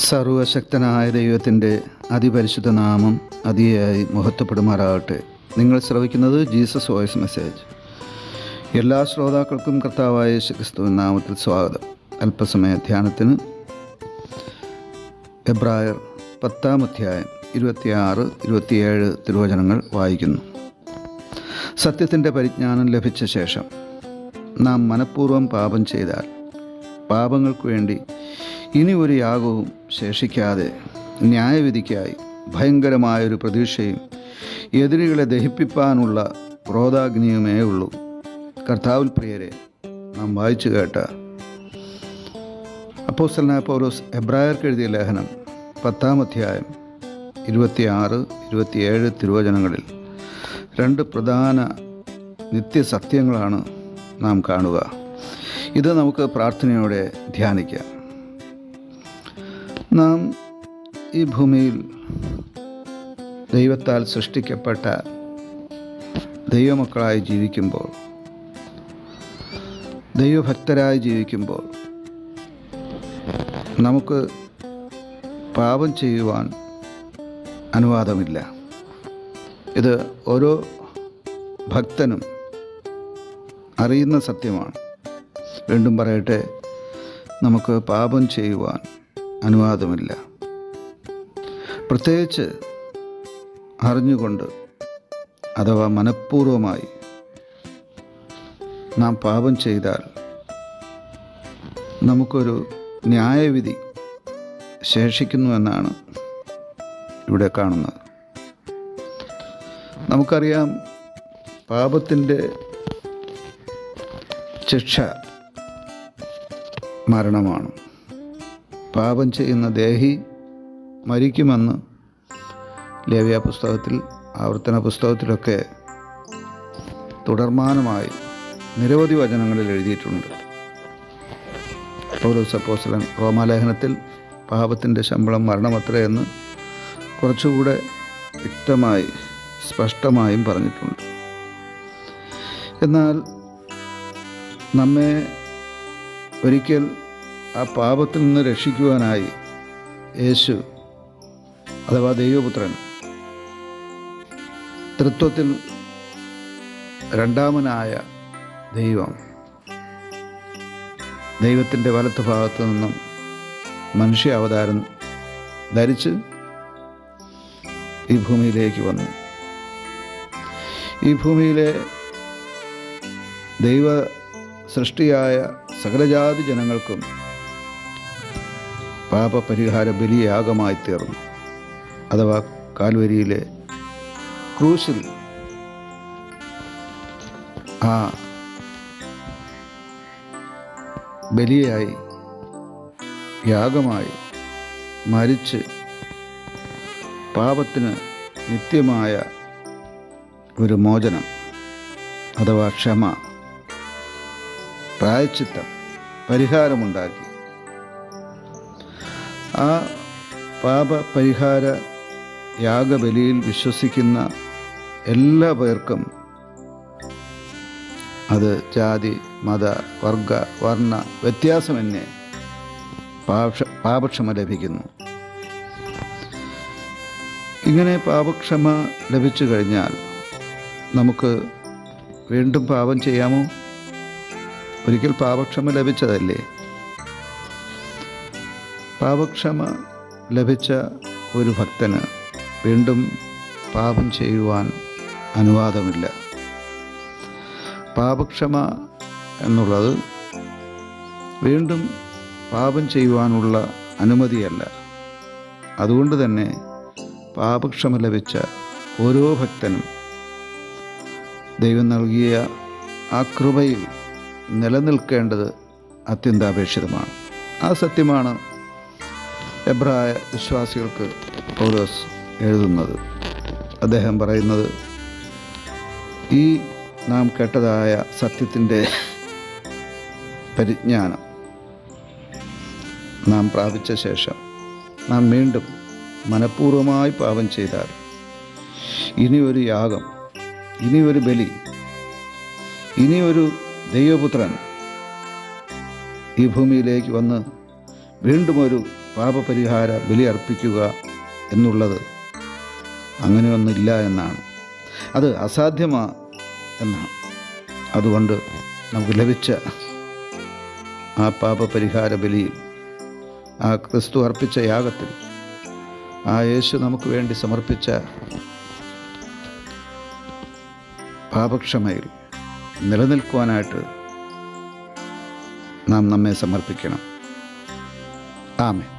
സർവശക്തനായ ദൈവത്തിൻ്റെ അതിപരിശുദ്ധ നാമം അതിയായി മഹത്വപ്പെടുമാറാകട്ടെ. നിങ്ങൾ ശ്രവിക്കുന്നത് ജീസസ് വോയിസ് മെസ്സേജ്. എല്ലാ ശ്രോതാക്കൾക്കും കർത്താവായ യേശുക്രിസ്തുവിൻ നാമത്തിൽ സ്വാഗതം. അല്പസമയ ധ്യാനത്തിന് എബ്രായർ 10-ാം അധ്യായം 26-27 തിരുവചനങ്ങൾ വായിക്കുന്നു. സത്യത്തിൻ്റെ പരിജ്ഞാനം ലഭിച്ച ശേഷം നാം മനഃപൂർവ്വം പാപം ചെയ്താൽ പാപങ്ങൾക്ക് വേണ്ടി ഇനി ഒരു യാഗവും ശേഷിക്കാതെ ന്യായവിധിക്കായി ഭയങ്കരമായൊരു പ്രതീക്ഷയും എതിരികളെ ദഹിപ്പിപ്പാനുള്ള ക്രോധാഗ്നിയുമേ ഉള്ളൂ. കർത്താവിൽ പ്രിയരെ, നാം വായിച്ചു കേട്ട അപ്പോസ്തലനായ പൗലോസ് എബ്രായർക്ക് എഴുതിയ ലേഖനം 10-ാം അധ്യായം 26-27 തിരുവചനങ്ങളിൽ രണ്ട് പ്രധാന നിത്യസത്യങ്ങളാണ് നാം കാണുക. ഇത് നമുക്ക് പ്രാർത്ഥനയോടെ ധ്യാനിക്കാം. നാം ഈ ഭൂമിയിൽ ദൈവത്താൽ സൃഷ്ടിക്കപ്പെട്ട ദൈവമക്കളായി ജീവിക്കുമ്പോൾ, ദൈവഭക്തരായി ജീവിക്കുമ്പോൾ നമുക്ക് പാപം ചെയ്യുവാൻ അനുവാദമില്ല. ഇത് ഓരോ ഭക്തനും അറിയുന്ന സത്യമാണ്. വീണ്ടും പറയട്ടെ, നമുക്ക് പാപം ചെയ്യുവാൻ അനുവാദമില്ല. പ്രത്യേകിച്ച് അറിഞ്ഞുകൊണ്ട് അഥവാ മനഃപൂർവമായി നാം പാപം ചെയ്താൽ നമുക്കൊരു ന്യായവിധി ശേഷിക്കുന്നുവെന്നാണ് ഇവിടെ കാണുന്നത്. നമുക്കറിയാം, പാപത്തിൻ്റെ ശിക്ഷ മരണമാണ്. പാപം ചെയ്യുന്ന ദേഹി മരിക്കുമെന്ന് ലേവ്യ പുസ്തകത്തിൽ, ആവർത്തന പുസ്തകത്തിലൊക്കെ തുടർമാനമായി നിരവധി വചനങ്ങളിൽ എഴുതിയിട്ടുണ്ട്. പൗലോസ് അപ്പോസ്തലൻ റോമാലേഖനത്തിൽ പാപത്തിൻ്റെ ശമ്പളം മരണമത്രയെന്ന് കുറച്ചുകൂടെ വ്യക്തമായി സ്പഷ്ടമായും പറഞ്ഞിട്ടുണ്ട്. എന്നാൽ നമ്മെ ഒരിക്കൽ ആ പാപത്തിൽ നിന്ന് രക്ഷിക്കുവാനായി യേശു അഥവാ ദൈവപുത്രൻ, തൃത്വത്തിൽ രണ്ടാമനായ ദൈവം, ദൈവത്തിൻ്റെ വലത്ത് ഭാഗത്തു നിന്നും മനുഷ്യ അവതാരം ധരിച്ച് ഈ ഭൂമിയിലേക്ക് വന്നു. ഈ ഭൂമിയിലെ ദൈവ സൃഷ്ടിയായ സകലജാതി ജനങ്ങൾക്കും പാപപരിഹാര ബലിയാഗമായി തീർന്നു. അഥവാ കാൽവരിയിലെ ക്രൂശിൽ ആ ബലിയായി, യാഗമായി മരിച്ച് പാപത്തിന് നിത്യമായ ഒരു മോചനം അഥവാ ക്ഷമ, പ്രായശ്ചിത്തം, പരിഹാരമുണ്ടാക്കി. ആ പാപപരിഹാര യാഗബലിയിൽ വിശ്വസിക്കുന്ന എല്ലാ പേർക്കും, അത് ജാതി, മത, വർഗ, വർണ്ണ വ്യത്യാസമന്യേ പാപക്ഷമ ലഭിക്കുന്നു. ഇങ്ങനെ പാപക്ഷമ ലഭിച്ചു കഴിഞ്ഞാൽ നമുക്ക് വീണ്ടും പാപം ചെയ്യാമോ? ഒരിക്കൽ പാപക്ഷമ ലഭിച്ചതല്ലേ? പാപക്ഷമ ലഭിച്ച ഒരു ഭക്തന് വീണ്ടും പാപം ചെയ്യുവാൻ അനുവാദമില്ല. പാപക്ഷമ എന്നുള്ളത് വീണ്ടും പാപം ചെയ്യുവാനുള്ള അനുമതിയല്ല. അതുകൊണ്ട് തന്നെ പാപക്ഷമ ലഭിച്ച ഓരോ ഭക്തനും ദൈവം നൽകിയ ആ കൃപയിൽ നിലനിൽക്കേണ്ടത് അത്യന്താപേക്ഷിതമാണ്. ആ സത്യമാണ് എബ്രായ വിശ്വാസികൾക്ക് പൗലോസ് എഴുതുന്നത്. അദ്ദേഹം പറയുന്നത്, ഈ നാം കേട്ടതായ സത്യത്തിൻ്റെ പരിജ്ഞാനം നാം പ്രാപിച്ച ശേഷം നാം വീണ്ടും മനഃപൂർവ്വമായി പാപം ചെയ്താൽ ഇനിയൊരു യാഗം, ഇനിയൊരു ബലി, ഇനിയൊരു ദൈവപുത്രൻ ഈ ഭൂമിയിലേക്ക് വന്ന് വീണ്ടും ഒരു പാപപരിഹാര ബലി അർപ്പിക്കുക എന്നുള്ളത് അങ്ങനെയൊന്നുമില്ല എന്നാണ്. അത് അസാധ്യമാണ് എന്നാണ്. അതുകൊണ്ട് നമുക്ക് ലഭിച്ച ആ പാപപരിഹാര ബലിയിൽ, ആ ക്രിസ്തു അർപ്പിച്ച യാഗത്തിൽ, ആ യേശു നമുക്ക് വേണ്ടി സമർപ്പിച്ച പാപക്ഷമയിൽ നിലനിൽക്കുവാനായിട്ട് നാം നമ്മെ സമർപ്പിക്കണം. ആമേൻ.